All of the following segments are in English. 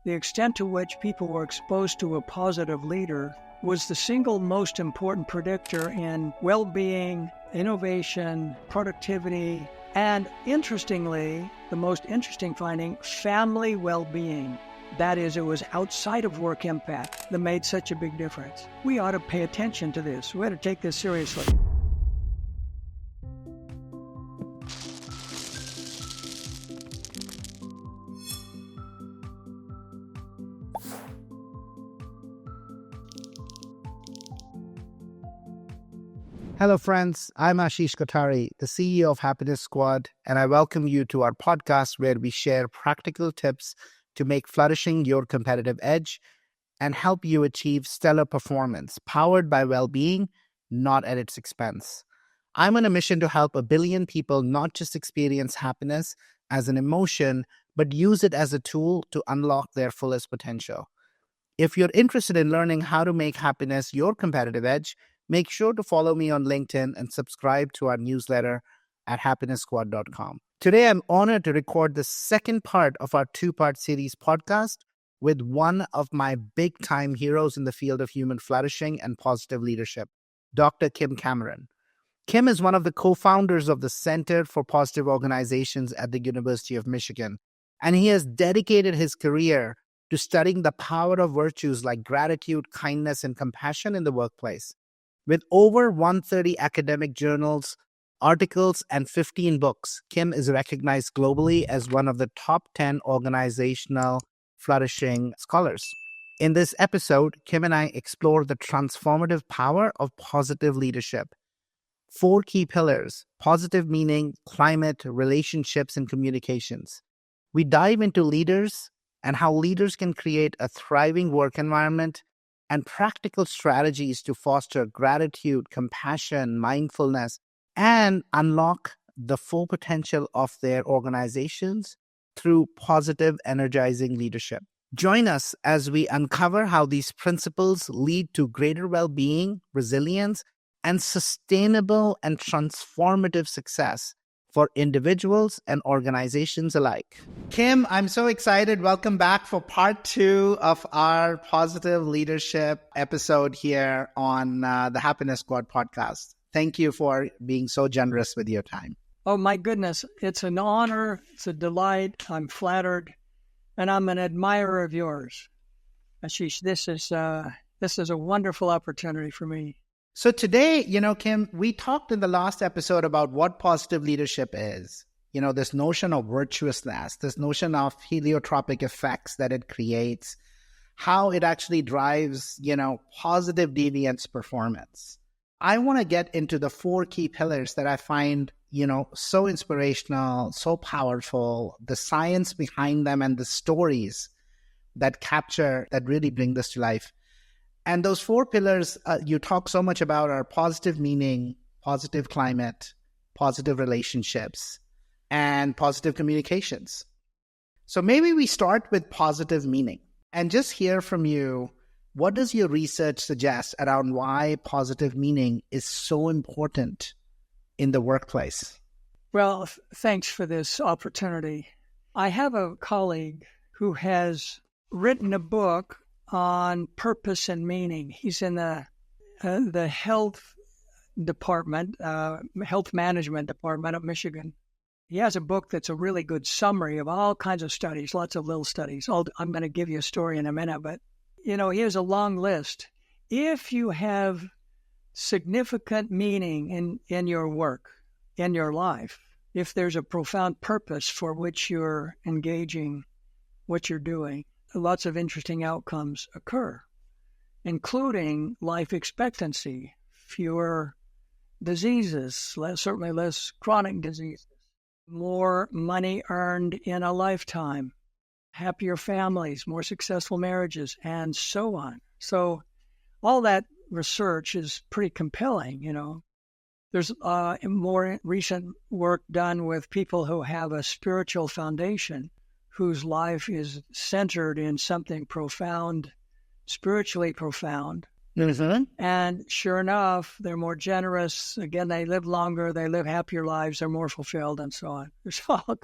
the extent to which people were exposed to a positive leader was the single most important predictor in well-being, innovation, productivity, and interestingly, the most interesting finding, family well-being. That is, it was outside of work impact that made such a big difference. We ought to pay attention to this. We ought to take this seriously. Hello, friends. I'm Ashish Kothari, the CEO of Happiness Squad, and I welcome you to our podcast where we share practical tips to make flourishing your competitive edge and help you achieve stellar performance, powered by well-being, not at its expense. I'm on a mission to help 1 billion people not just experience happiness as an emotion, but use it as a tool to unlock their fullest potential. If you're interested in learning how to make happiness your competitive edge, make sure to follow me on LinkedIn and subscribe to our newsletter at happiness.squad.com. Today, I'm honored to record the second part of our 2-part series podcast with one of my big-time heroes in the field of human flourishing and positive leadership, Dr. Kim Cameron. Kim is one of the co-founders of the Center for Positive Organizations at the University of Michigan, and he has dedicated his career to studying the power of virtues like gratitude, kindness, and compassion in the workplace. With over 130 academic journals, articles, and 15 books, Kim is recognized globally as one of the top 10 organizational flourishing scholars. In this episode, Kim and I explore the transformative power of positive leadership. 4 key pillars: positive meaning, climate, relationships, and communications. We dive into leaders and how leaders can create a thriving work environment and practical strategies to foster gratitude, compassion, mindfulness, and unlock the full potential of their organizations through positive, energizing leadership. Join us as we uncover how these principles lead to greater well-being, resilience, and sustainable and transformative success for individuals and organizations alike. Kim, I'm so excited. Welcome back for part 2 of our positive leadership episode here on the Happiness Squad podcast. Thank you for being so generous with your time. Oh, my goodness. It's an honor. It's a delight. I'm flattered. And I'm an admirer of yours. Ashish, this is a wonderful opportunity for me. So today, Kim, we talked in the last episode about what positive leadership is. This notion of virtuousness, this notion of heliotropic effects that it creates, how it actually drives, positive deviance performance. I want to get into the 4 key pillars that I find, so inspirational, so powerful, the science behind them and the stories that really bring this to life. And those 4 pillars you talk so much about are positive meaning, positive climate, positive relationships, and positive communications. So maybe we start with positive meaning and just hear from you, what does your research suggest around why positive meaning is so important in the workplace? Well, thanks for this opportunity. I have a colleague who has written a book on purpose and meaning. He's in the health department, health management department of Michigan. He has a book that's a really good summary of all kinds of studies, lots of little studies. I'm going to give you a story in a minute, but he has a long list. If you have significant meaning in your work, in your life, if there's a profound purpose for which you're engaging, what you're doing, lots of interesting outcomes occur, including life expectancy, fewer diseases, certainly less chronic diseases, more money earned in a lifetime, happier families, more successful marriages, and so on. So all that research is pretty compelling, There's more recent work done with people who have a spiritual foundation, whose life is centered in something profound, spiritually profound. Mm-hmm. And sure enough, they're more generous. Again, they live longer, they live happier lives, they're more fulfilled, and so on. There's all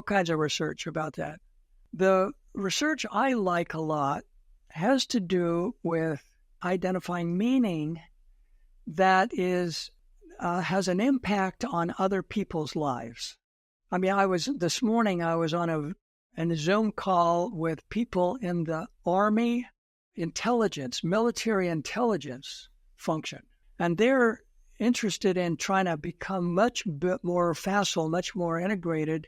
kinds of research about that. The research I like a lot has to do with identifying meaning that is has an impact on other people's lives. I mean, this morning I was on a Zoom call with people in the Army intelligence, military intelligence function, and they're interested in trying to become much bit more facile, much more integrated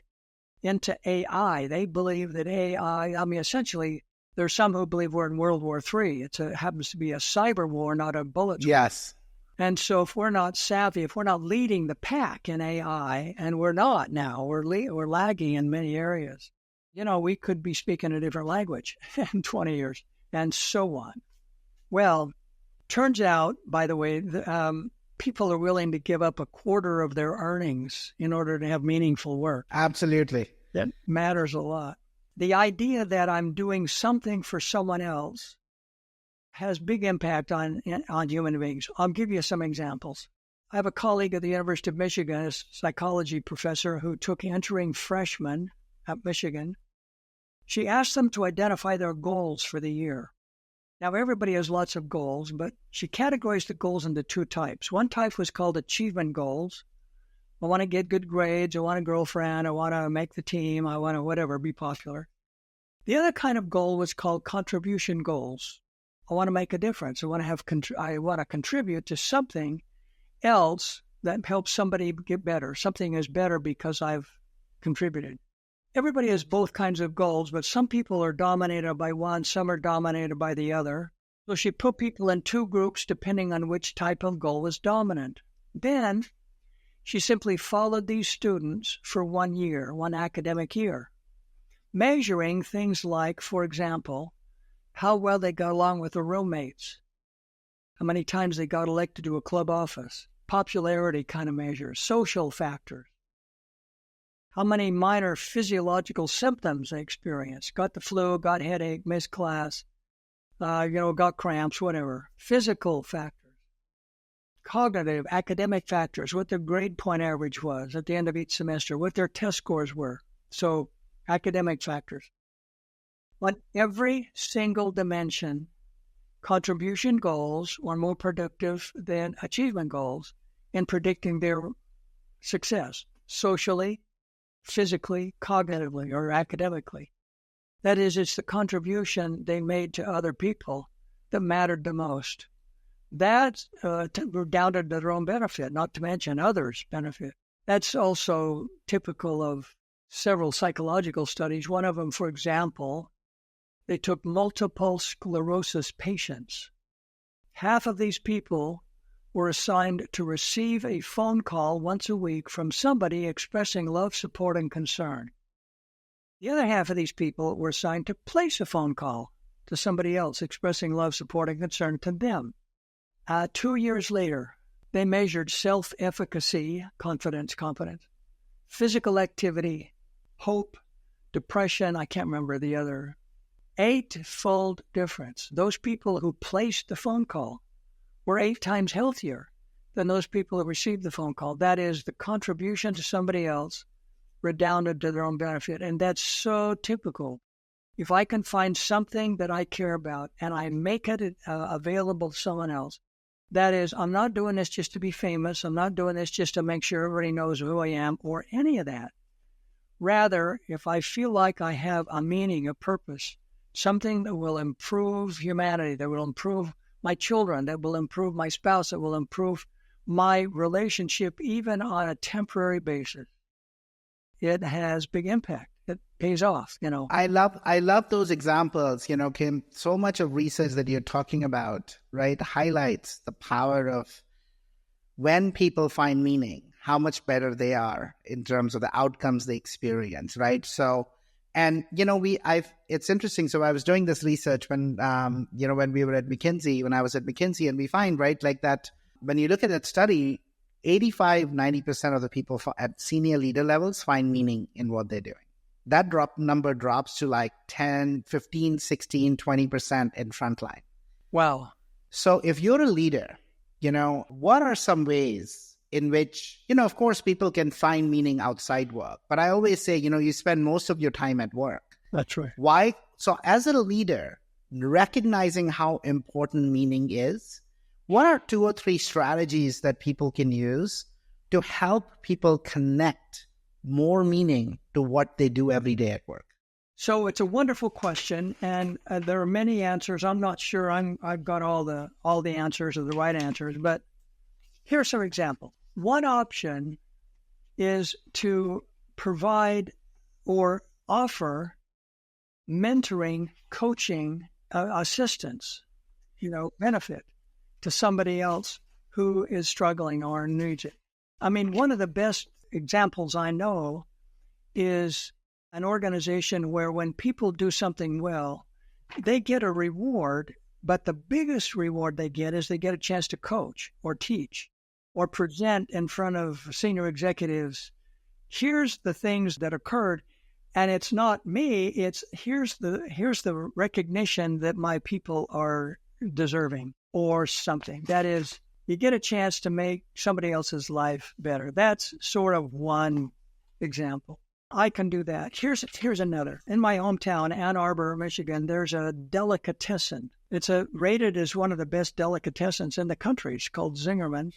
into AI. They believe that AI, I mean, essentially, there's some who believe we're in World War III. It happens to be a cyber war, not a bullet war. Yes. And so if we're not savvy, if we're not leading the pack in AI, and we're not now, we're lagging in many areas, we could be speaking a different language in 20 years, and so on. Well, turns out, by the way, people are willing to give up a quarter of their earnings in order to have meaningful work. Absolutely. That matters a lot. The idea that I'm doing something for someone else has big impact on human beings. I'll give you some examples. I have a colleague at the University of Michigan, a psychology professor, who took entering freshmen at Michigan. She asked them to identify their goals for the year. Now, everybody has lots of goals, but she categorized the goals into two types. One type was called achievement goals. I want to get good grades. I want a girlfriend. I want to make the team. I want to whatever, be popular. The other kind of goal was called contribution goals. I want to make a difference. I want to contribute to something else that helps somebody get better. Something is better because I've contributed. Everybody has both kinds of goals, but some people are dominated by one, some are dominated by the other. So she put people in two groups depending on which type of goal is dominant. Then she simply followed these students for 1 year, one academic year, measuring things like, for example, how well they got along with their roommates, how many times they got elected to a club office, popularity kind of measures, social factors, how many minor physiological symptoms they experienced, got the flu, got headache, missed class, got cramps, whatever, physical factors, cognitive, academic factors, what their grade point average was at the end of each semester, what their test scores were, so academic factors. On every single dimension, contribution goals were more productive than achievement goals in predicting their success, socially, physically, cognitively, or academically. That is, it's the contribution they made to other people that mattered the most. That's redounded to their own benefit, not to mention others' benefit. That's also typical of several psychological studies. One of them, for example, they took multiple sclerosis patients. Half of these people were assigned to receive a phone call once a week from somebody expressing love, support, and concern. The other half of these people were assigned to place a phone call to somebody else expressing love, support, and concern to them. 2 years later, they measured self-efficacy, confidence, physical activity, hope, depression, I can't remember the other. 8-fold difference. Those people who placed the phone call were 8 times healthier than those people who received the phone call. That is, the contribution to somebody else redounded to their own benefit. And that's so typical. If I can find something that I care about and I make it available to someone else, that is, I'm not doing this just to be famous. I'm not doing this just to make sure everybody knows who I am or any of that. Rather, if I feel like I have a meaning, a purpose, something that will improve humanity, that will improve my children, that will improve my spouse, that will improve my relationship, even on a temporary basis, it has big impact. It pays off, I love those examples, Kim. So much of research that you're talking about, right, highlights the power of when people find meaning, how much better they are in terms of the outcomes they experience, right? So, and it's interesting. So I was doing this research when when we were at McKinsey, when I was at McKinsey, and we find, right, like that when you look at that study, 85-90% of the people at senior leader levels find meaning in what they're doing. That number drops to like 10, 15, 16, 20% in frontline. Wow. So if you're a leader, what are some ways in which, of course, people can find meaning outside work? But I always say, you spend most of your time at work. That's right. Why? So as a leader, recognizing how important meaning is, what are 2 or 3 strategies that people can use to help people connect more meaning to what they do every day at work? So it's a wonderful question, and there are many answers. I'm not sure I've got all the answers or the right answers, but here's some example. One option is to provide or offer mentoring, coaching, assistance, benefit to somebody else who is struggling or needs it. I mean, one of the best examples I know is an organization where when people do something well, they get a reward, but the biggest reward they get is they get a chance to coach or teach or present in front of senior executives. Here's the things that occurred, and it's not me, it's here's the recognition that my people are deserving or something. That is, you get a chance to make somebody else's life better. That's sort of one example. I can do that. Here's another. In my hometown, Ann Arbor, Michigan, there's a delicatessen. It's rated as one of the best delicatessens in the country. It's called Zingerman's.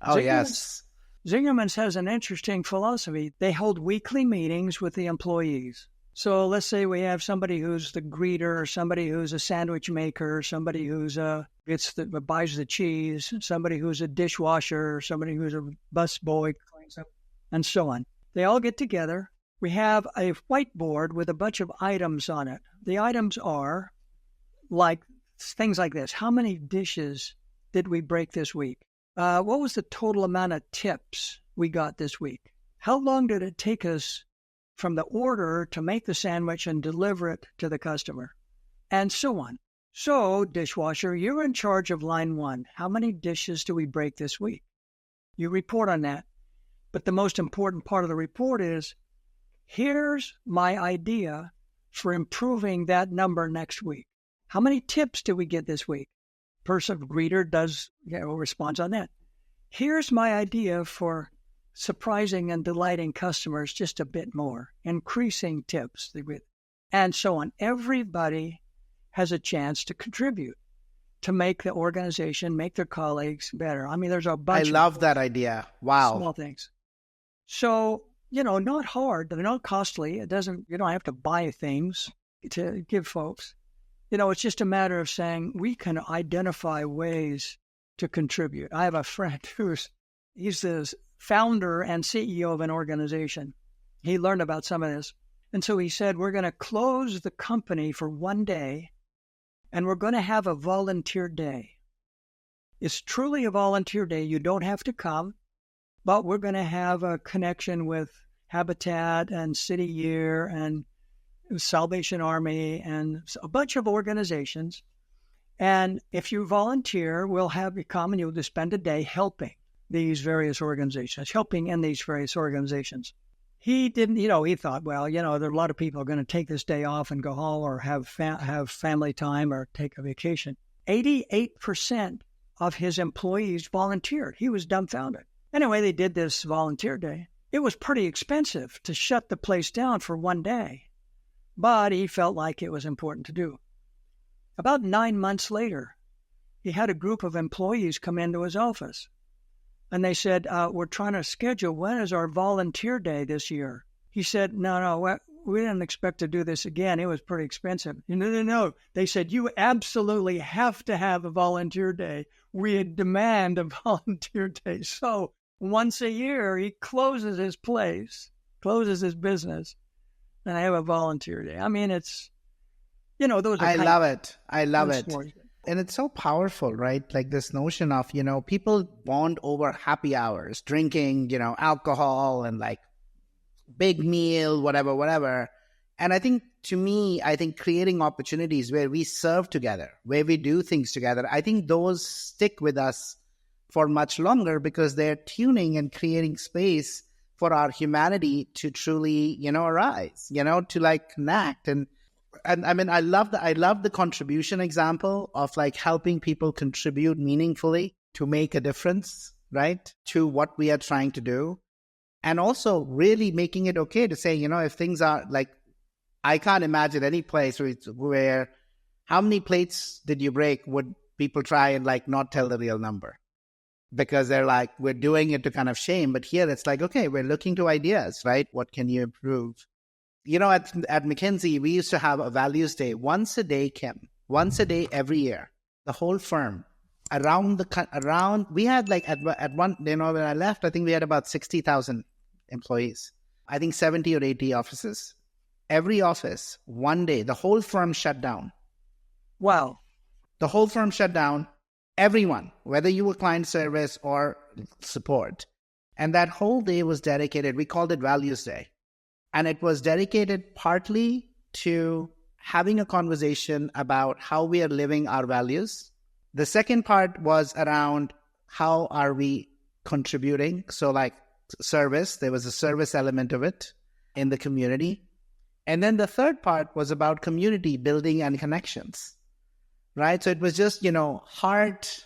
Oh, yes. Zingerman's has an interesting philosophy. They hold weekly meetings with the employees. So let's say we have somebody who's the greeter, somebody who's a sandwich maker, somebody who's buys the cheese, somebody who's a dishwasher, somebody who's a busboy, cleans up, and so on. They all get together. We have a whiteboard with a bunch of items on it. The items are like things like this. How many dishes did we break this week? What was the total amount of tips we got this week? How long did it take us from the order to make the sandwich and deliver it to the customer? And so on. So, dishwasher, you're in charge of line 1. How many dishes do we break this week? You report on that. But the most important part of the report is, here's my idea for improving that number next week. How many tips did we get this week? Person greeter responds on that. Here's my idea for surprising and delighting customers just a bit more, increasing tips, and so on. Everybody has a chance to contribute to make the organization, make their colleagues better. I mean, there's a bunch. I love that idea. Wow. Small things. So, not hard. They're not costly. You don't have to buy things to give folks. It's just a matter of saying we can identify ways to contribute. I have a friend he's the founder and CEO of an organization. He learned about some of this. And so he said, we're going to close the company for one day and we're going to have a volunteer day. It's truly a volunteer day. You don't have to come, but we're going to have a connection with Habitat and City Year and Salvation Army and a bunch of organizations. And if you volunteer, we'll have you come and you'll just spend a day helping these various organizations, helping in these various organizations. He didn't, he thought, well, there are a lot of people are going to take this day off and go home or have family time or take a vacation. 88% of his employees volunteered. He was dumbfounded. Anyway, they did this volunteer day. It was pretty expensive to shut the place down for one day, but he felt like it was important to do. About 9 months later, he had a group of employees come into his office. And they said, we're trying to schedule, when is our volunteer day this year? He said, no, we didn't expect to do this again. It was pretty expensive. No. They said, you absolutely have to have a volunteer day. We demand a volunteer day. So once a year, he closes his place, closes his business, and I have a volunteer day. I mean, it's, those are I love it. Stories. And it's so powerful, right? Like this notion of, people bond over happy hours, drinking, alcohol and like big meal, whatever. And I think creating opportunities where we serve together, where we do things together, I think those stick with us for much longer because they're tuning and creating space for our humanity to truly, arise, to like connect. And I mean, I love the contribution example of like helping people contribute meaningfully to make a difference, right, to what we are trying to do. And also really making it okay to say, if things are like I can't imagine any place where how many plates did you break would people try and like not tell the real number because they're like, we're doing it to kind of shame. But here it's like, okay, we're looking to ideas, right? What can you improve? You know, at McKinsey, we used to have a values day once a day, Kim, once a day every year. The whole firm around we had like at one, you know, when I left, I think we had about 60,000 employees. I think 70 or 80 offices. Every office, one day, the whole firm shut down. Wow. The whole firm shut down. Everyone, whether you were client service or support. And that whole day was dedicated, we called it Values Day. And it was dedicated partly to having a conversation about how we are living our values. The second part was around how are we contributing. So like service, there was a service element of it in the community. And then the third part was about community building and connections, right? So it was just, you know, heart,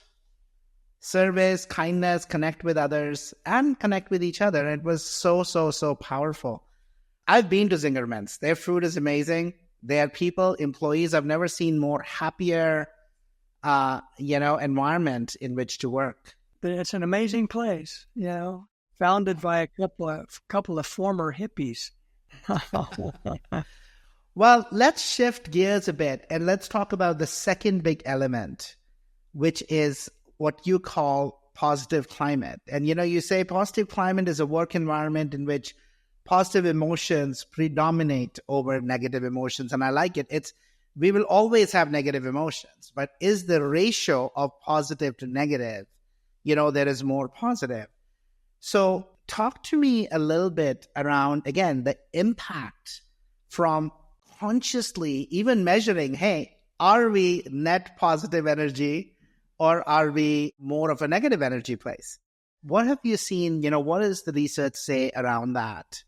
service, kindness, connect with others and connect with each other. It was so powerful. I've been to Zingerman's. Their food is amazing. Their people, employees, I've never seen more happier, environment in which to work. It's an amazing place, you know, founded by a couple of former hippies. Well, let's shift gears a bit and let's talk about the second big element, which is what you call positive climate. And, you know, you say positive climate is a work environment in which positive emotions predominate over negative emotions. And I like it. We will always have negative emotions, but is the ratio of positive to negative, you know, there is more positive. So talk to me a little bit around, again, the impact from consciously even measuring, hey, are we net positive energy or are we more of a negative energy place? What have you seen? You know, what does the research say around that?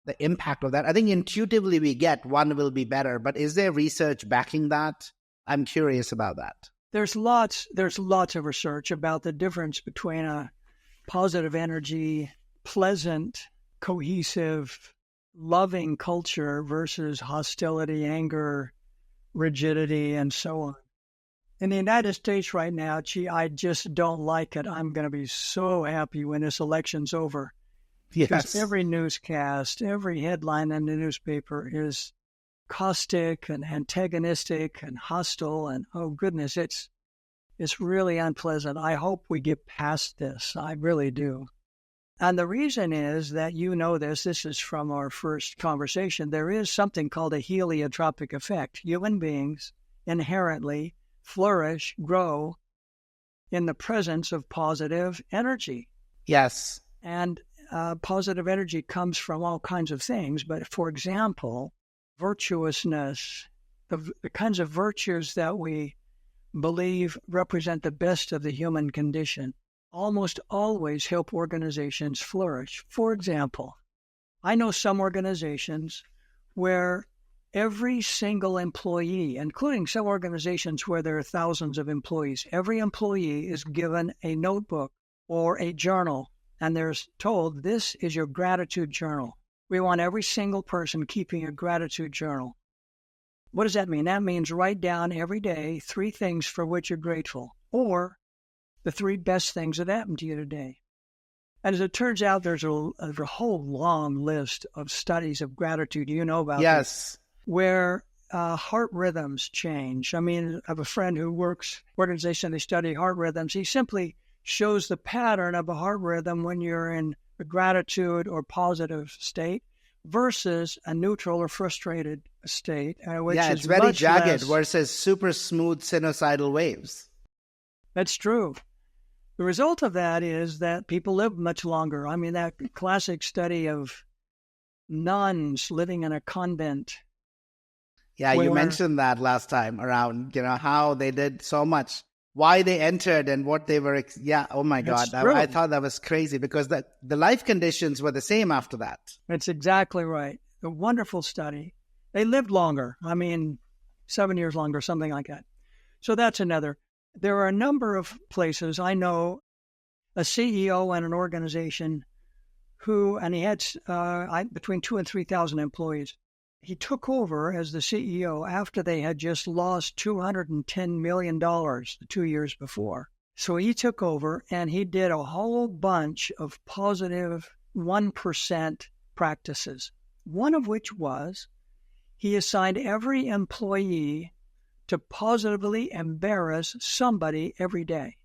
The impact of that? I think intuitively we get one will be better, but is there research backing that? I'm curious about that. There's lots of research about the difference between a positive energy, pleasant, cohesive, loving culture versus hostility, anger, rigidity, and so on. In the United States right now, I just don't like it. I'm going to be so happy when this election's over. Yes. Because every newscast, every headline in the newspaper is caustic and antagonistic and hostile. And oh goodness, it's really unpleasant. I hope we get past this. I really do. And the reason is that you know this is from our first conversation. There is something called a heliotropic effect. Human beings inherently flourish, grow in the presence of positive energy. Yes. And positive energy comes from all kinds of things. But for example, virtuousness, the kinds of virtues that we believe represent the best of the human condition, almost always help organizations flourish. For example, I know some organizations where every single employee, including some organizations where there are thousands of employees, every employee is given a notebook or a journal, and they're told, this is your gratitude journal. We want every single person keeping a gratitude journal. What does that mean? That means write down every day 3 things for which you're grateful, or the 3 best things that happened to you today. And as it turns out, there's a whole long list of studies of gratitude. You know about yes. This, where heart rhythms change. I mean, I have a friend who works organization, they study heart rhythms. He simply shows the pattern of a heart rhythm when you're in a gratitude or positive state versus a neutral or frustrated state. Which is it's very jagged less, versus super smooth sinusoidal waves. That's true. The result of that is that people live much longer. I mean, that classic study of nuns living in a convent. Yeah, you mentioned that last time around, you know, how they did so much, why they entered and what they were. Oh my God. I thought that was crazy because the life conditions were the same after that. That's exactly right. A wonderful study. They lived longer. I mean, 7 years longer, something like that. So that's another. There are a number of places. I know a CEO in an organization and he had between 2,000 and 3,000 employees. he took over as the CEO after they had just lost $210 million the 2 years before. So he took over and he did a whole bunch of positive 1% practices, one of which was he assigned every employee to positively embarrass somebody every day.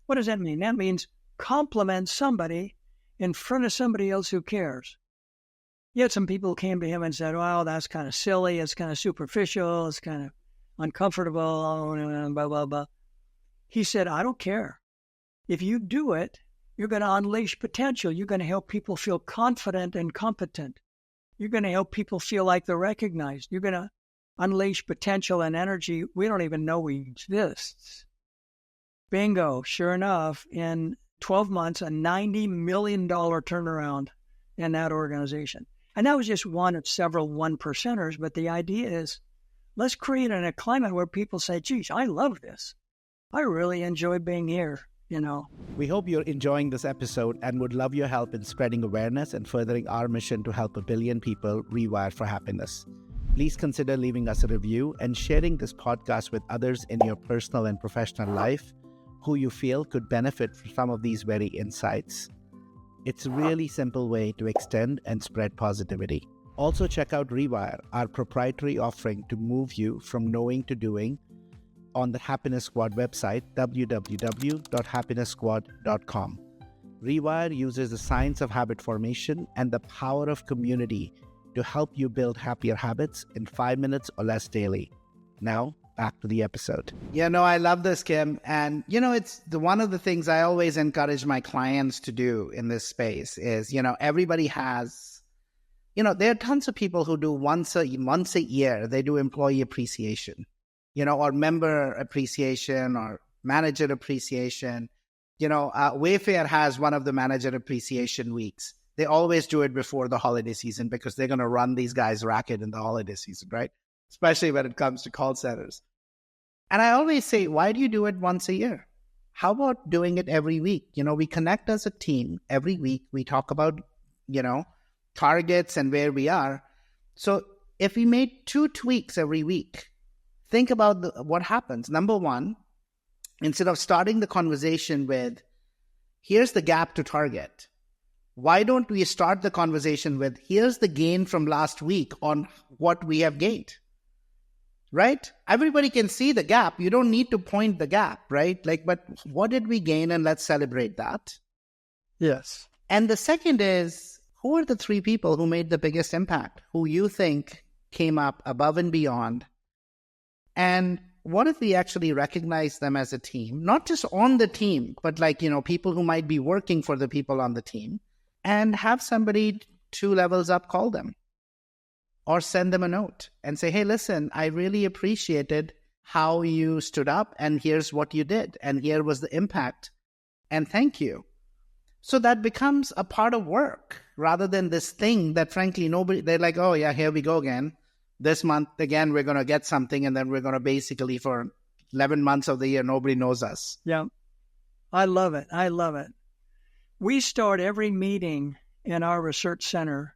What does that mean? That means compliment somebody in front of somebody else who cares. Yet some people came to him and said, well, that's kind of silly, it's kind of superficial, it's kind of uncomfortable, blah, blah, blah. He said, I don't care. If you do it, you're going to unleash potential. You're going to help people feel confident and competent. You're going to help people feel like they're recognized. You're going to unleash potential and energy we don't even know exists. Bingo. Sure enough, in 12 months, a $90 million turnaround in that organization. And that was just one of several 1%ers. But the idea is, let's create a climate where people say, geez, I love this. I really enjoy being here, We hope you're enjoying this episode and would love your help in spreading awareness and furthering our mission to help 1 billion people rewire for happiness. Please consider leaving us a review and sharing this podcast with others in your personal and professional life who you feel could benefit from some of these very insights. It's a really simple way to extend and spread positivity. Also check out Rewire, our proprietary offering to move you from knowing to doing, on the Happiness Squad website, www.happiness.squad.com. Rewire uses the science of habit formation and the power of community to help you build happier habits in 5 minutes or less daily. Now, back to the episode. I love this, Kim. And, it's one of the things I always encourage my clients to do in this space is, everybody has, there are tons of people who do once a year, they do employee appreciation, or member appreciation or manager appreciation. Wayfair has one of the manager appreciation weeks. They always do it before the holiday season because they're going to run these guys racket in the holiday season, right? Especially when it comes to call centers. And I always say, why do you do it once a year? How about doing it every week? We connect as a team every week. We talk about, targets and where we are. So if we made 2 tweaks every week, think about what happens. Number one, instead of starting the conversation with, here's the gap to target, why don't we start the conversation with, here's the gain from last week on what we have gained, right? Everybody can see the gap. You don't need to point the gap, right? But what did we gain? And let's celebrate that. Yes. And the second is, who are the 3 people who made the biggest impact, who you think came up above and beyond? And what if we actually recognize them as a team, not just on the team, but people who might be working for the people on the team, and have somebody 2 levels up call them or send them a note and say, hey, listen, I really appreciated how you stood up and here's what you did. And here was the impact. And thank you. So that becomes a part of work rather than this thing that frankly they're like, oh yeah, here we go again. This month, again, we're going to get something, and then we're going to basically, for 11 months of the year, nobody knows us. Yeah. I love it. We start every meeting in our research center,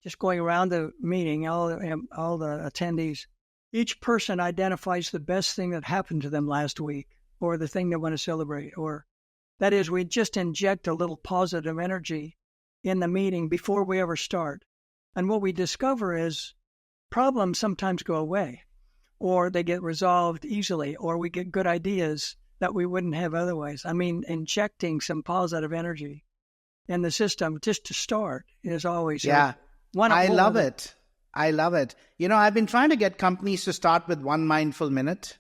just going around the meeting, all the attendees. Each person identifies the best thing that happened to them last week, or the thing they want to celebrate. Or that is, we just inject a little positive energy in the meeting before we ever start. And what we discover is, problems sometimes go away, or they get resolved easily, or we get good ideas that we wouldn't have otherwise. Injecting some positive energy in the system just to start is always I love it. I've been trying to get companies to start with 1 mindful minute,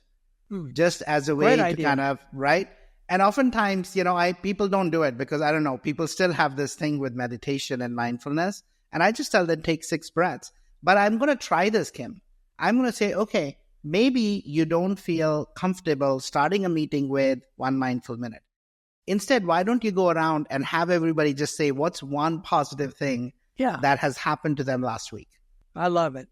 just as a way to kind of, right? And oftentimes, people don't do it because, I don't know, people still have this thing with meditation and mindfulness. And I just tell them, take 6 breaths. But I'm going to try this, Kim. I'm going to say, okay, maybe you don't feel comfortable starting a meeting with 1 mindful minute. Instead, why don't you go around and have everybody just say, what's one positive thing that has happened to them last week? I love it.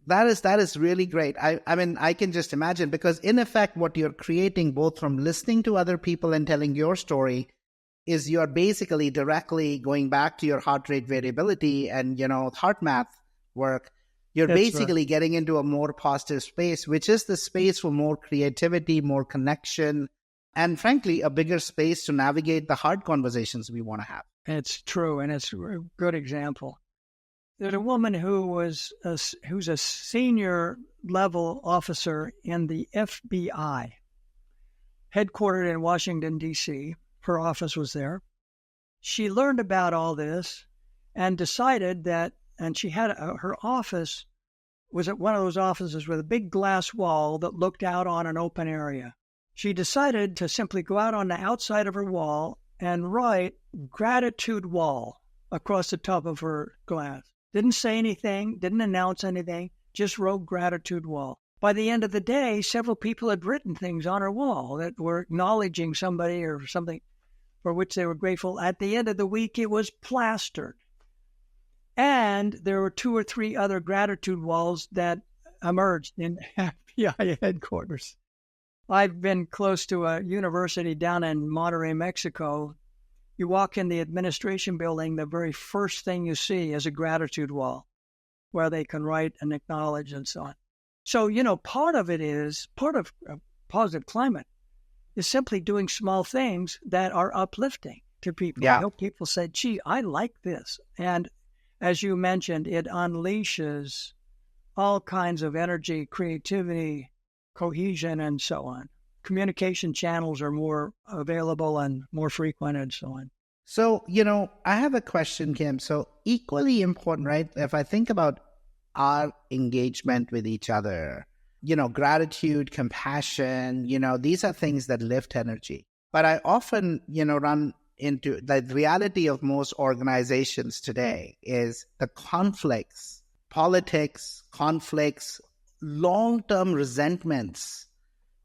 That is really great. I can just imagine, because in effect, what you're creating both from listening to other people and telling your story is you're basically directly going back to your heart rate variability and, heart math work You're That's right. basically getting into a more positive space, which is the space for more creativity, more connection, and frankly, a bigger space to navigate the hard conversations we want to have. It's true, and it's a good example. There's a woman who's a senior level officer in the FBI, headquartered in Washington, D.C. Her office was there. She learned about all this and decided that, and she had her office was at one of those offices with a big glass wall that looked out on an open area. She decided to simply go out on the outside of her wall and write gratitude wall across the top of her glass. Didn't say anything, didn't announce anything, just wrote gratitude wall. By the end of the day, several people had written things on her wall that were acknowledging somebody or something for which they were grateful. At the end of the week, it was plastered. And there were 2 or 3 other gratitude walls that emerged in FBI headquarters. I've been close to a university down in Monterrey, Mexico. You walk in the administration building, the very first thing you see is a gratitude wall where they can write and acknowledge and so on. So, part of a positive climate is simply doing small things that are uplifting to people. Yeah. Help people say, gee, I like this. And as you mentioned, it unleashes all kinds of energy, creativity, cohesion, and so on. Communication channels are more available and more frequent and so on. So, I have a question, Kim. So equally important, right? If I think about our engagement with each other, gratitude, compassion, these are things that lift energy. But I often, run into the reality of most organizations today is the conflicts, politics, conflicts, long-term resentments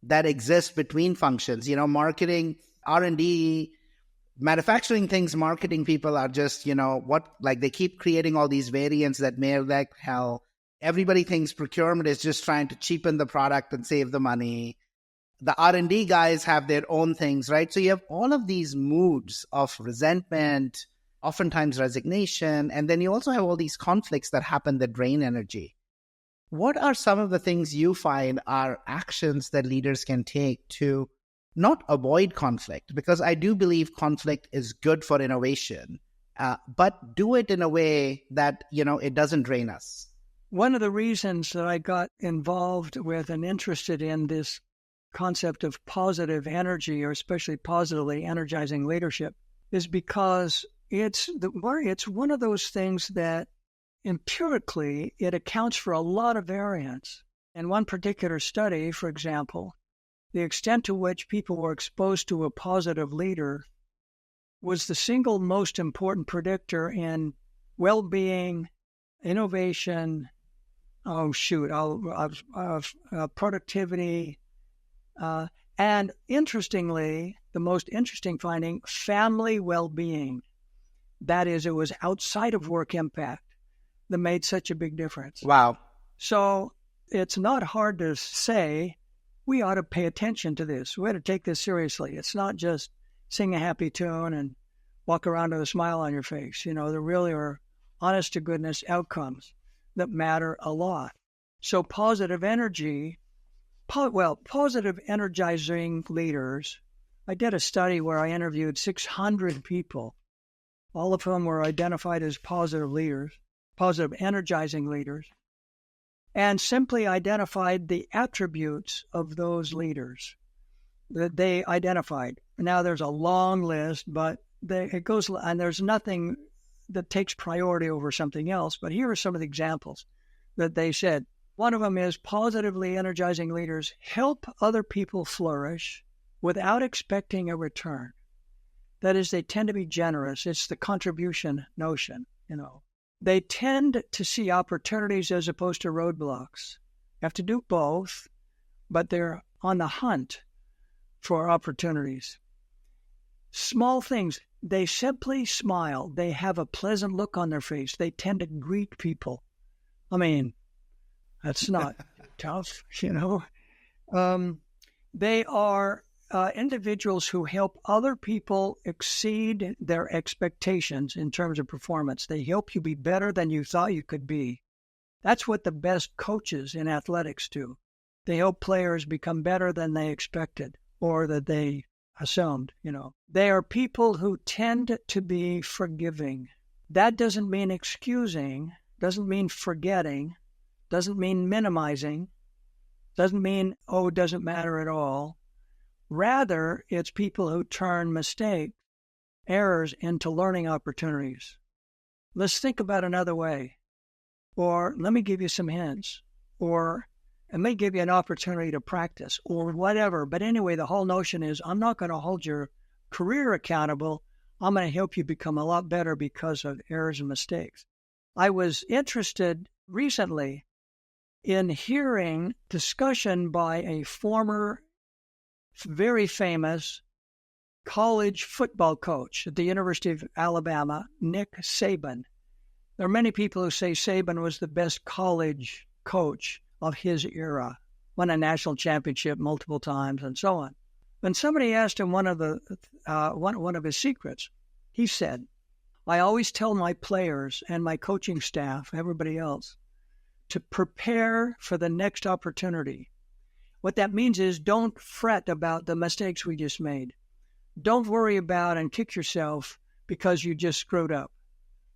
that exist between functions. Marketing, R&D, manufacturing things, marketing people are just, they keep creating all these variants that mail like hell. Everybody thinks procurement is just trying to cheapen the product and save the money. The R&D guys have their own things, right? So you have all of these moods of resentment, oftentimes resignation, and then you also have all these conflicts that happen that drain energy. What are some of the things you find are actions that leaders can take to not avoid conflict? Because I do believe conflict is good for innovation, but do it in a way that, it doesn't drain us. One of the reasons that I got involved with and interested in this concept of positive energy, or especially positively energizing leadership, is because it's one of those things that empirically it accounts for a lot of variance. In one particular study, for example, the extent to which people were exposed to a positive leader was the single most important predictor in well-being, innovation, productivity, and interestingly, the most interesting finding, family well-being. That is, it was outside of work impact that made such a big difference. Wow. So it's not hard to say we ought to pay attention to this. We ought to take this seriously. It's not just sing a happy tune and walk around with a smile on your face. There really are honest-to-goodness outcomes that matter a lot. So positive energy, positive energizing leaders. I did a study where I interviewed 600 people, all of whom were identified as positive leaders, positive energizing leaders, and simply identified the attributes of those leaders that they identified. Now, there's a long list, but it goes, and there's nothing that takes priority over something else. But here are some of the examples that they said. One of them is positively energizing leaders help other people flourish without expecting a return. That is, they tend to be generous. It's the contribution notion, They tend to see opportunities as opposed to roadblocks. You have to do both, but they're on the hunt for opportunities. Small things. They simply smile. They have a pleasant look on their face. They tend to greet people. That's not tough, They are individuals who help other people exceed their expectations in terms of performance. They help you be better than you thought you could be. That's what the best coaches in athletics do. They help players become better than they expected or that they assumed. They are people who tend to be forgiving. That doesn't mean excusing, doesn't mean forgetting, doesn't mean minimizing, doesn't mean, oh, it doesn't matter at all. Rather, it's people who turn mistakes, errors into learning opportunities. Let's think about another way. Or let me give you some hints. Or it may give you an opportunity to practice or whatever. But anyway, the whole notion is I'm not going to hold your career accountable. I'm going to help you become a lot better because of errors and mistakes. I was interested recently in hearing discussion by a former, very famous college football coach at the University of Alabama, Nick Saban. There are many people who say Saban was the best college coach of his era, won a national championship multiple times, and so on. When somebody asked him one of his secrets, he said, I always tell my players and my coaching staff, everybody else, to prepare for the next opportunity. What that means is don't fret about the mistakes we just made. Don't worry about and kick yourself because you just screwed up.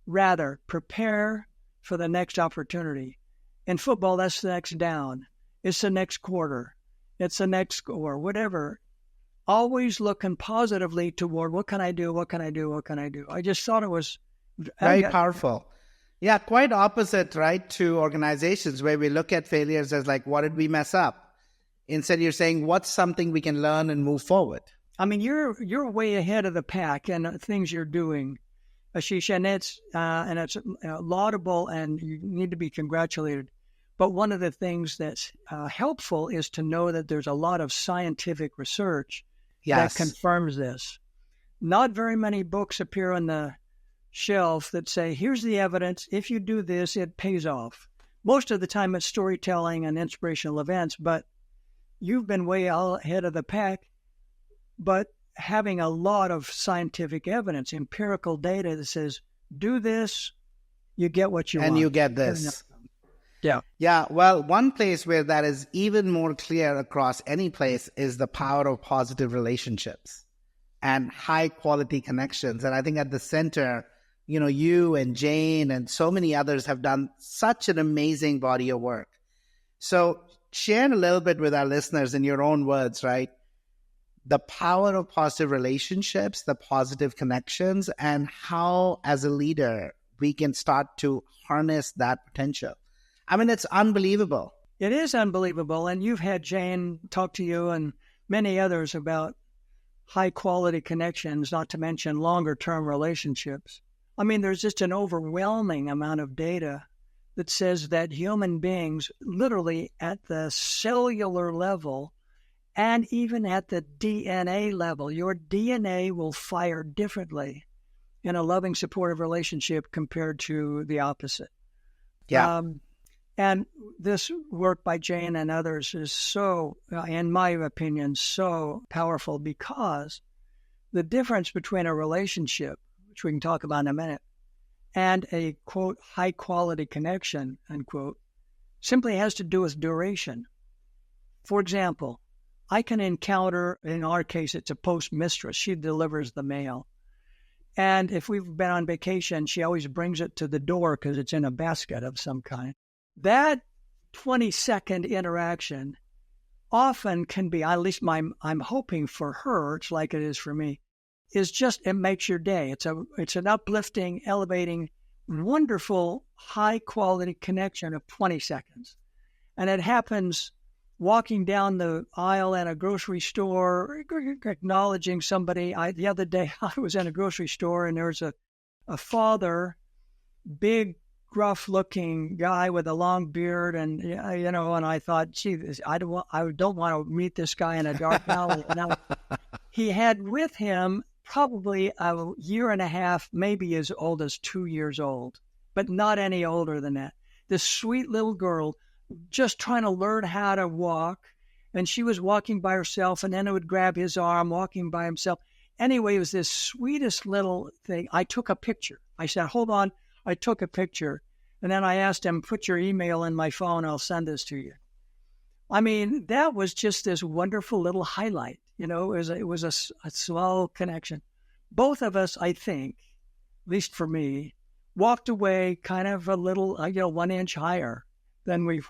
Rather, prepare for the next opportunity. In football, that's the next down. It's the next quarter. It's the next score, whatever. Always looking positively toward what can I do, what can I do, what can I do. I just thought it was very powerful. Yeah, quite opposite, right, to organizations where we look at failures as like, what did we mess up? Instead, you're saying, what's something we can learn and move forward? I mean, you're way ahead of the pack in things you're doing, Ashish, and it's laudable, and you need to be congratulated. But one of the things that's helpful is to know that there's a lot of scientific research that confirms this. Not very many books appear on the shelf that say, here's the evidence. If you do this, it pays off. Most of the time it's storytelling and inspirational events, but you've been way ahead of the pack. But having a lot of scientific evidence, empirical data that says, do this, you get what you want. And you get this. Yeah. Yeah. Well, one place where that is even more clear across any place is the power of positive relationships and high quality connections. And I think at the center, you and Jane and so many others have done such an amazing body of work. So share a little bit with our listeners in your own words, right? The power of positive relationships, the positive connections, and how as a leader we can start to harness that potential. I mean, it's unbelievable. It is unbelievable. And you've had Jane talk to you and many others about high quality connections, not to mention longer term relationships. I mean, there's just an overwhelming amount of data that says that human beings, literally at the cellular level and even at the DNA level, your DNA will fire differently in a loving, supportive relationship compared to the opposite. Yeah. And this work by Jane and others is so, in my opinion, so powerful because the difference between a relationship, which we can talk about in a minute, and a, quote, high-quality connection, unquote, simply has to do with duration. For example, I can encounter, in our case, it's a postmistress. She delivers the mail. And if we've been on vacation, she always brings it to the door because it's in a basket of some kind. That 20-second interaction often can be, at least I'm hoping for her, it's like it is for me, is just, it makes your day. It's an uplifting, elevating, wonderful, high-quality connection of 20 seconds. And it happens walking down the aisle in a grocery store, acknowledging somebody. The other day, I was in a grocery store, and there was a father, big, gruff-looking guy with a long beard, and and I thought, gee, I don't want to meet this guy in a dark alley. Now, he had with him probably a year and a half, maybe as old as 2 years old, but not any older than that. This sweet little girl, just trying to learn how to walk, and she was walking by herself, and then it would grab his arm, walking by himself. Anyway, it was this sweetest little thing. I took a picture. I said, hold on. I took a picture. And then I asked him, put your email in my phone, I'll send this to you. I mean, that was just this wonderful little highlight. It was a small connection. Both of us, I think, at least for me, walked away kind of a little, 1 inch higher than we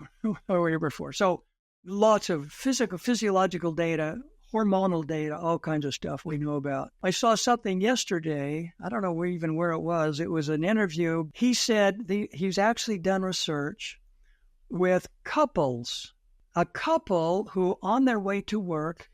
were before. So lots of physiological data, hormonal data, all kinds of stuff we know about. I saw something yesterday. I don't know where it was. It was an interview. He said he's actually done research with couples. A couple who on their way to work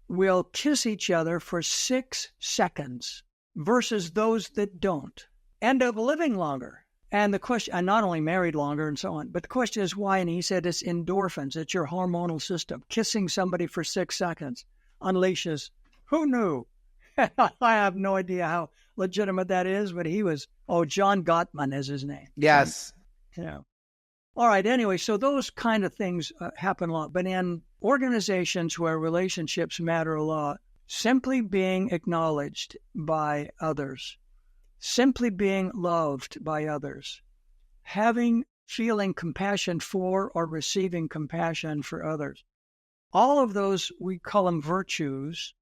will kiss each other for 6 seconds versus those that don't end up living longer. And the question, and not only married longer and so on, but the question is why? And he said it's endorphins. It's your hormonal system. Kissing somebody for 6 seconds unleashes. Who knew? I have no idea how legitimate that is, but John Gottman is his name. Yes. All right. Anyway, so those kind of things happen a lot. But in organizations where relationships matter a lot, simply being acknowledged by others, simply being loved by others, feeling compassion for or receiving compassion for others, all of those, we call them virtues.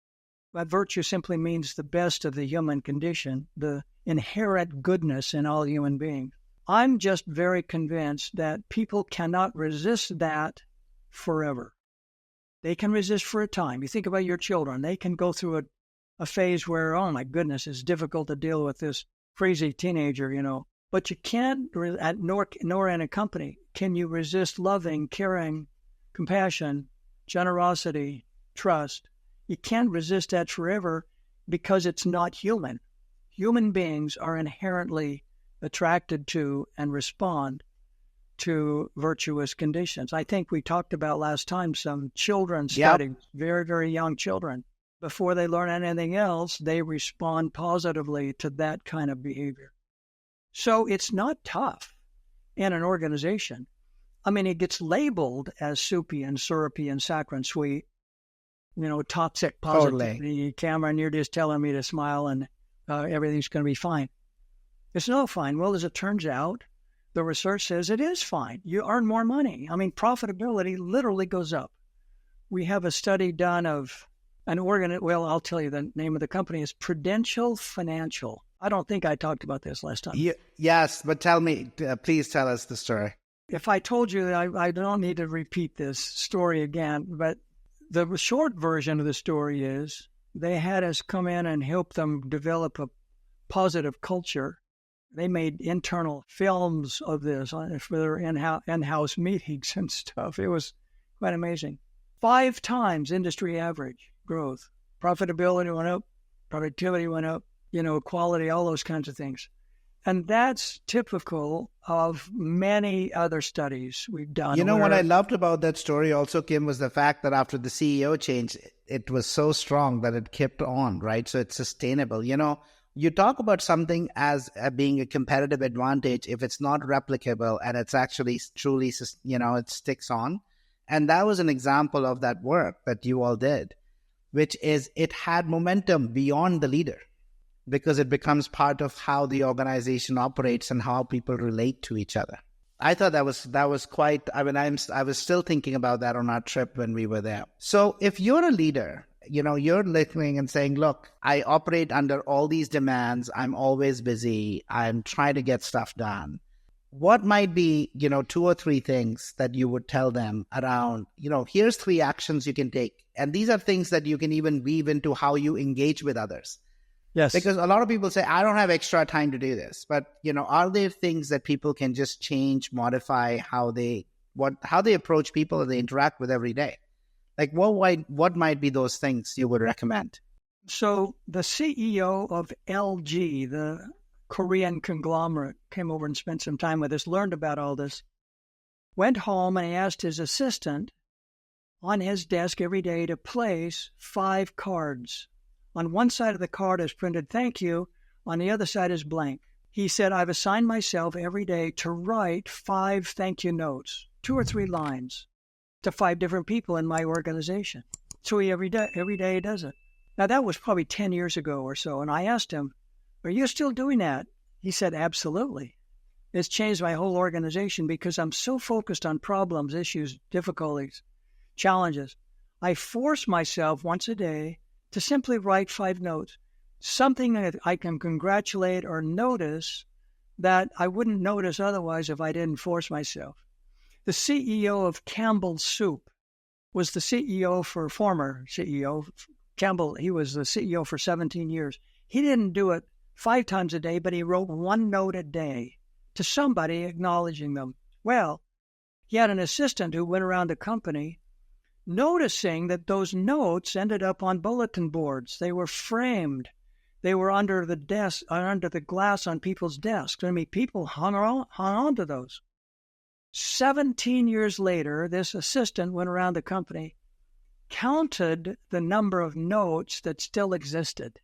But virtue simply means the best of the human condition, the inherent goodness in all human beings. I'm just very convinced that people cannot resist that forever. They can resist for a time. You think about your children. They can go through a phase where, oh my goodness, it's difficult to deal with this crazy teenager, But you can't, nor in a company, can you resist loving, caring, compassion, generosity, trust. You can't resist that forever because it's not human. Human beings are inherently attracted to and respond to virtuous conditions. I think we talked about last time some children studies, very, very young children. Before they learn anything else, they respond positively to that kind of behavior. So it's not tough in an organization. I mean, it gets labeled as soupy and syrupy and saccharine sweet, toxic positivity. Totally. Cameron, you're just telling me to smile and everything's going to be fine. It's not fine. Well, as it turns out, the research says it is fine. You earn more money. I mean, profitability literally goes up. We have a study done of an I'll tell you the name of the company is Prudential Financial. I don't think I talked about this last time. Yes, but please tell us the story. If I told you that I don't need to repeat this story again, but the short version of the story is they had us come in and help them develop a positive culture. They made internal films of this for their in-house meetings and stuff. It was quite amazing. 5 times industry average growth. Profitability went up, productivity went up, quality, all those kinds of things. And that's typical of many other studies we've done. What I loved about that story also, Kim, was the fact that after the CEO change, it was so strong that it kept on, right? So it's sustainable. You talk about something as being a competitive advantage if it's not replicable and it's actually truly, it sticks on. And that was an example of that work that you all did, which is it had momentum beyond the leader because it becomes part of how the organization operates and how people relate to each other. I thought that was quite, I was still thinking about that on our trip when we were there. So if you're a leader, you're listening and saying, look, I operate under all these demands. I'm always busy. I'm trying to get stuff done. What might be, 2 or 3 things that you would tell them around, here's 3 actions you can take. And these are things that you can even weave into how you engage with others. Yes. Because a lot of people say, I don't have extra time to do this. But, are there things that people can just change, modify how they approach people that they interact with every day? Like what might be those things you would recommend? So the CEO of LG, the Korean conglomerate, came over and spent some time with us, learned about all this, went home and he asked his assistant on his desk every day to place 5 cards. On one side of the card is printed thank you, on the other side is blank. He said, I've assigned myself every day to write 5 thank you notes, 2 or 3 lines, to 5 different people in my organization. So he every day does it. Now that was probably 10 years ago or so. And I asked him, are you still doing that? He said, absolutely. It's changed my whole organization because I'm so focused on problems, issues, difficulties, challenges. I force myself once a day to simply write 5 notes, something that I can congratulate or notice that I wouldn't notice otherwise if I didn't force myself. The CEO of Campbell's Soup was the former CEO, Campbell. He was the CEO for 17 years. He didn't do it 5 times a day, but he wrote 1 note a day to somebody acknowledging them. Well, he had an assistant who went around the company noticing that those notes ended up on bulletin boards. They were framed. They were under the desk, under the glass on people's desks. I mean, people hung on to those. 17 years later, this assistant went around the company, counted the number of notes that still existed,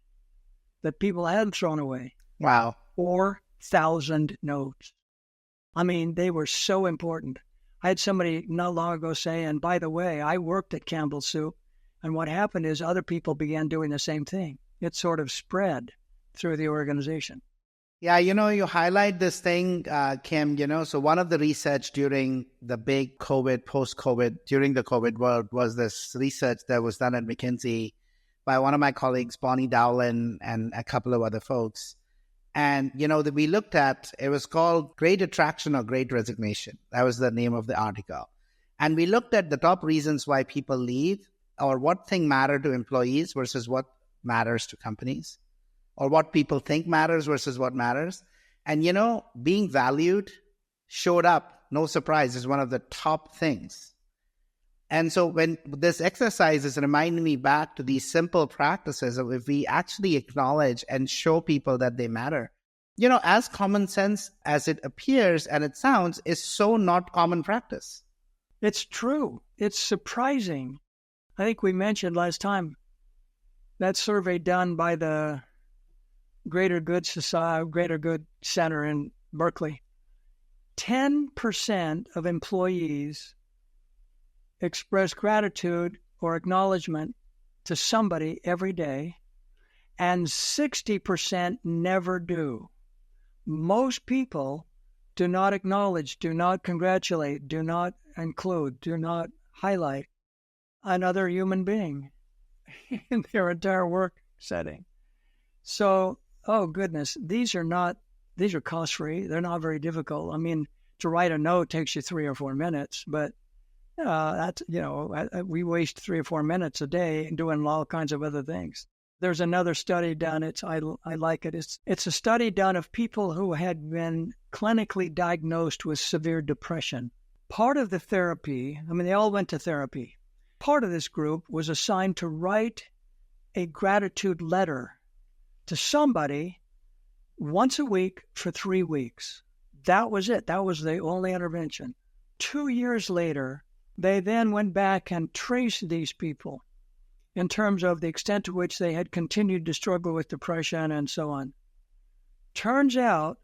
that people hadn't thrown away. Wow. 4,000 notes. I mean, they were so important. I had somebody not long ago say, and by the way, I worked at Campbell's Soup, and what happened is other people began doing the same thing. It sort of spread through the organization. Yeah, you highlight this thing, Kim, so one of the research during the big COVID, post-COVID, during the COVID world was this research that was done at McKinsey by one of my colleagues, Bonnie Dowlin, and a couple of other folks. And, that we looked at, it was called Great Attraction or Great Resignation. That was the name of the article. And we looked at the top reasons why people leave, or what thing matter to employees versus what matters to companies, or what people think matters versus what matters. And, being valued showed up, no surprise, is one of the top things. And so when this exercise is reminding me back to these simple practices of if we actually acknowledge and show people that they matter, as common sense as it appears and it sounds, is so not common practice. It's true. It's surprising. I think we mentioned last time that survey done by the Greater Good Society, Greater Good Center in Berkeley. 10% of employees express gratitude or acknowledgement to somebody every day, and 60% never do. Most people do not acknowledge, do not congratulate, do not include, do not highlight another human being in their entire work setting. So, oh goodness, these are cost-free. They're not very difficult. I mean, to write a note takes you 3 or 4 minutes, but we waste 3 or 4 minutes a day doing all kinds of other things. There's another study done. I like it. It's a study done of people who had been clinically diagnosed with severe depression. Part of the therapy, they all went to therapy. Part of this group was assigned to write a gratitude letter to somebody once a week for 3 weeks. That was it. That was the only intervention. 2 years later, they then went back and traced these people in terms of the extent to which they had continued to struggle with depression and so on. Turns out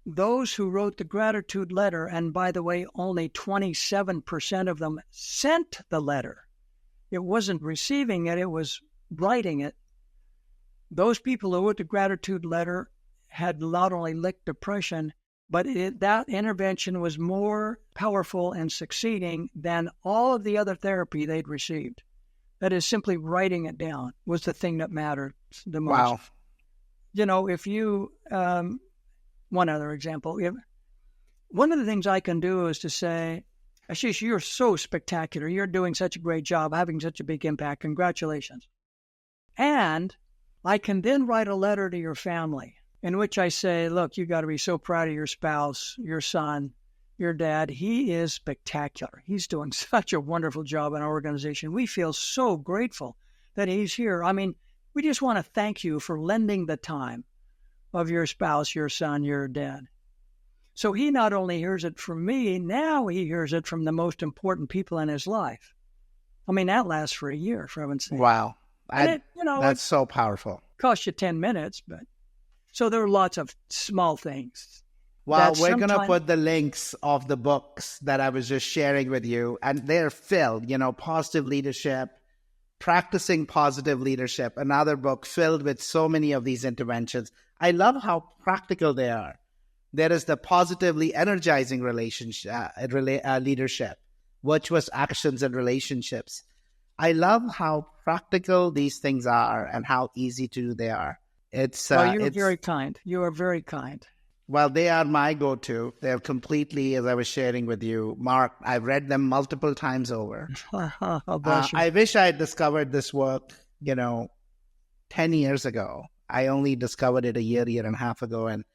those who wrote the gratitude letter, and by the way, only 27% of them sent the letter. It wasn't receiving it, it was writing it. Those people who wrote the gratitude letter had not only licked depression, but that intervention was more powerful and succeeding than all of the other therapy they'd received. That is, simply writing it down was the thing that mattered the most. Wow. If you, one other example, one of the things I can do is to say, Ashish, you're so spectacular. You're doing such a great job, having such a big impact. Congratulations. And I can then write a letter to your family in which I say, look, you got to be so proud of your spouse, your son, your dad. He is spectacular. He's doing such a wonderful job in our organization. We feel so grateful that he's here. We just want to thank you for lending the time of your spouse, your son, your dad. So he not only hears it from me, now he hears it from the most important people in his life. That lasts for a year, for heaven's sake. Wow. That's so powerful. Costs you 10 minutes, but so there are lots of small things. Well, we're going to put the links of the books that I was just sharing with you, and they're filled, positive leadership, practicing positive leadership, another book filled with so many of these interventions. I love how practical they are. There is the positively energizing leadership, virtuous actions and relationships. I love how practical these things are and how easy to do they are. You're very kind. You are very kind. Well, they are my go-to. They're completely, as I was sharing with you, Mark, I've read them multiple times over. I wish I had discovered this work, 10 years ago. I only discovered it a year and a half ago. And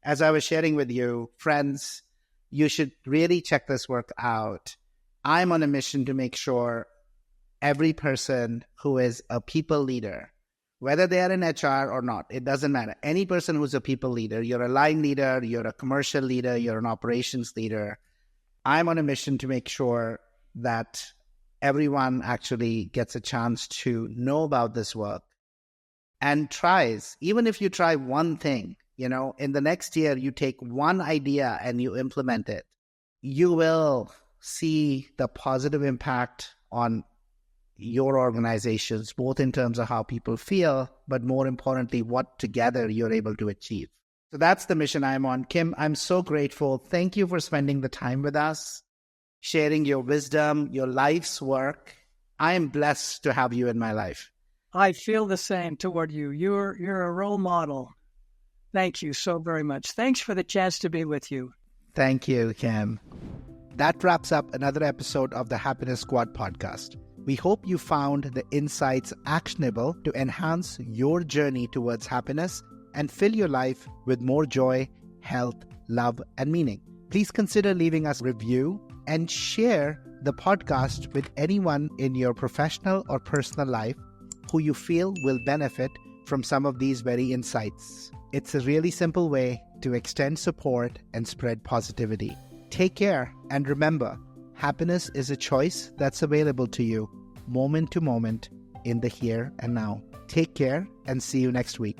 as I was sharing with you, friends, you should really check this work out. I'm on a mission to make sure every person who is a people leader, whether they are in HR or not, it doesn't matter. Any person who's a people leader, you're a line leader, you're a commercial leader, you're an operations leader. I'm on a mission to make sure that everyone actually gets a chance to know about this work and tries. Even if you try one thing, in the next year, you take one idea and you implement it, you will see the positive impact on your organizations, both in terms of how people feel, but more importantly, what together you're able to achieve. So that's the mission I'm on. Kim, I'm so grateful. Thank you for spending the time with us, sharing your wisdom, your life's work. I am blessed to have you in my life. I feel the same toward you. You're a role model. Thank you so very much. Thanks for the chance to be with you. Thank you, Kim. That wraps up another episode of the Happiness Squad podcast. We hope you found the insights actionable to enhance your journey towards happiness and fill your life with more joy, health, love, and meaning. Please consider leaving us a review and share the podcast with anyone in your professional or personal life who you feel will benefit from some of these very insights. It's a really simple way to extend support and spread positivity. Take care, and remember, happiness is a choice that's available to you moment to moment in the here and now. Take care and see you next week.